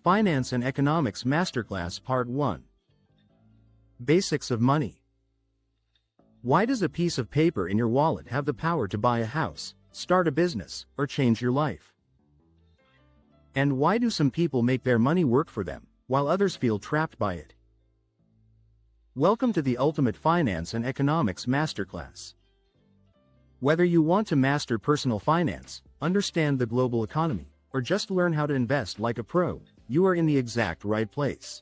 Finance and Economics Masterclass Part 1. Basics of Money. Why does a piece of paper in your wallet have the power to buy a house, start a business, or change your life? And why do some people make their money work for them, while others feel trapped by it? Welcome to the ultimate finance and economics masterclass. Whether you want to master personal finance, understand the global economy, or just learn how to invest like a pro, you are in the exact right place.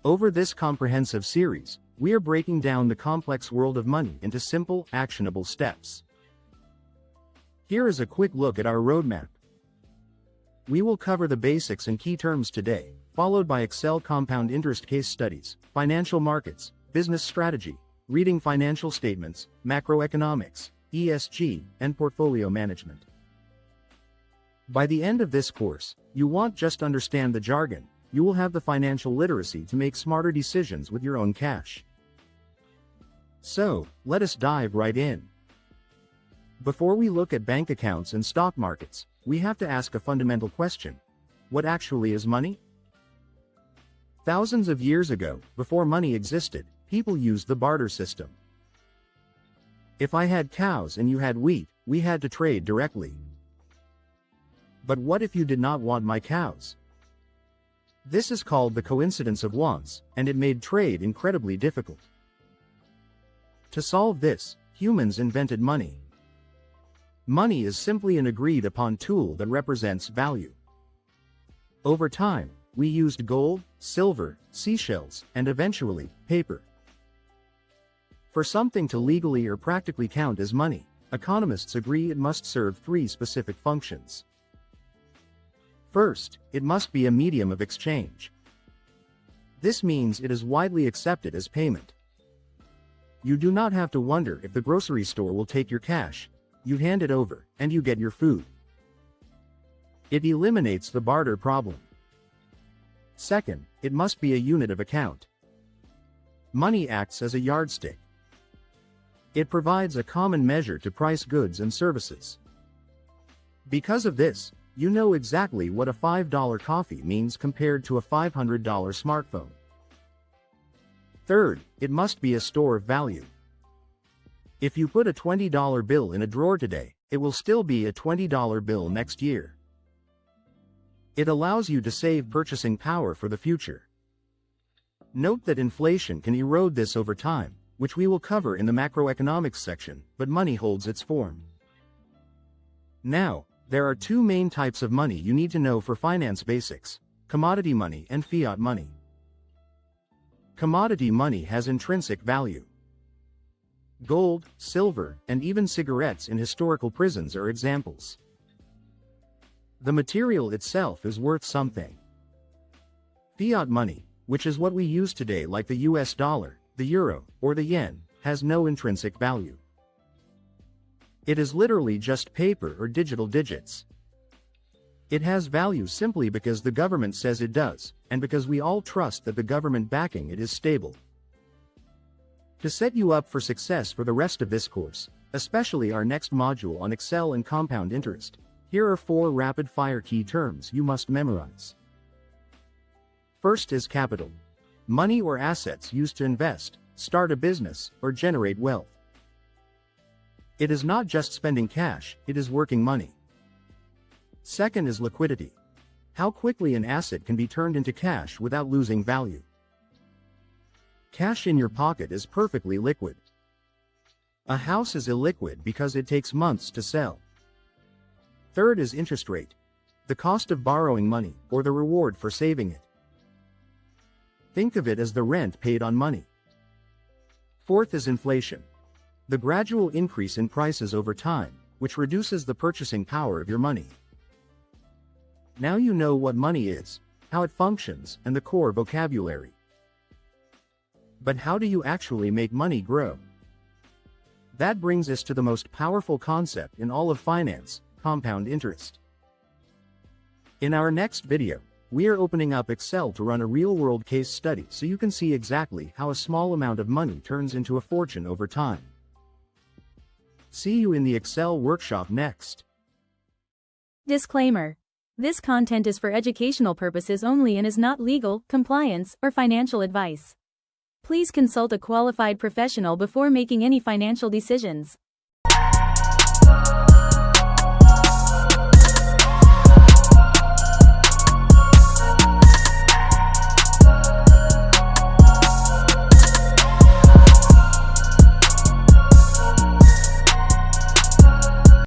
Over this comprehensive series, we are breaking down the complex world of money into simple, actionable steps. Here is a quick look at our roadmap. We will cover the basics and key terms today, followed by Excel compound interest case studies, financial markets, business strategy, reading financial statements, macroeconomics, ESG, and portfolio management. By the end of this course, you won't just understand the jargon, you will have the financial literacy to make smarter decisions with your own cash. So, let us dive right in. Before we look at bank accounts and stock markets, we have to ask a fundamental question. What actually is money? Thousands of years ago, before money existed, people used the barter system. If I had cows and you had wheat, we had to trade directly. But what if you did not want my cows? This is called the coincidence of wants, and it made trade incredibly difficult. To solve this, humans invented money. Money is simply an agreed-upon tool that represents value. Over time, we used gold, silver, seashells, and eventually, paper. For something to legally or practically count as money, economists agree it must serve three specific functions. First, it must be a medium of exchange. This means it is widely accepted as payment. You do not have to wonder if the grocery store will take your cash. You hand it over, and you get your food. It eliminates the barter problem. Second, it must be a unit of account. Money acts as a yardstick. It provides a common measure to price goods and services. Because of this, you know exactly what a $5 coffee means compared to a $500 smartphone. Third, it must be a store of value. If you put a $20 bill in a drawer today, it will still be a $20 bill next year. It allows you to save purchasing power for the future. Note that inflation can erode this over time, which we will cover in the macroeconomics section, but money holds its form. Now, there are two main types of money you need to know for finance basics: commodity money and fiat money. Commodity money has intrinsic value. Gold, silver, and even cigarettes in historical prisons are examples. The material itself is worth something. Fiat money, which is what we use today like the US dollar, the euro, or the yen, has no intrinsic value. It is literally just paper or digital digits. It has value simply because the government says it does, and because we all trust that the government backing it is stable. To set you up for success for the rest of this course, especially our next module on Excel and compound interest, here are 4 rapid-fire key terms you must memorize. First is capital. Money or assets used to invest, start a business, or generate wealth. It is not just spending cash, it is working money. Second is liquidity. How quickly an asset can be turned into cash without losing value. Cash in your pocket is perfectly liquid. A house is illiquid because it takes months to sell. Third is interest rate. The cost of borrowing money, or the reward for saving it. Think of it as the rent paid on money. Fourth is inflation. The gradual increase in prices over time, which reduces the purchasing power of your money. Now you know what money is, how it functions, and the core vocabulary. But how do you actually make money grow? That brings us to the most powerful concept in all of finance: compound interest. In our next video, we are opening up Excel to run a real-world case study so you can see exactly how a small amount of money turns into a fortune over time. See you in the Excel workshop next. Disclaimer. This content is for educational purposes only and is not legal, compliance, or financial advice. Please consult a qualified professional before making any financial decisions.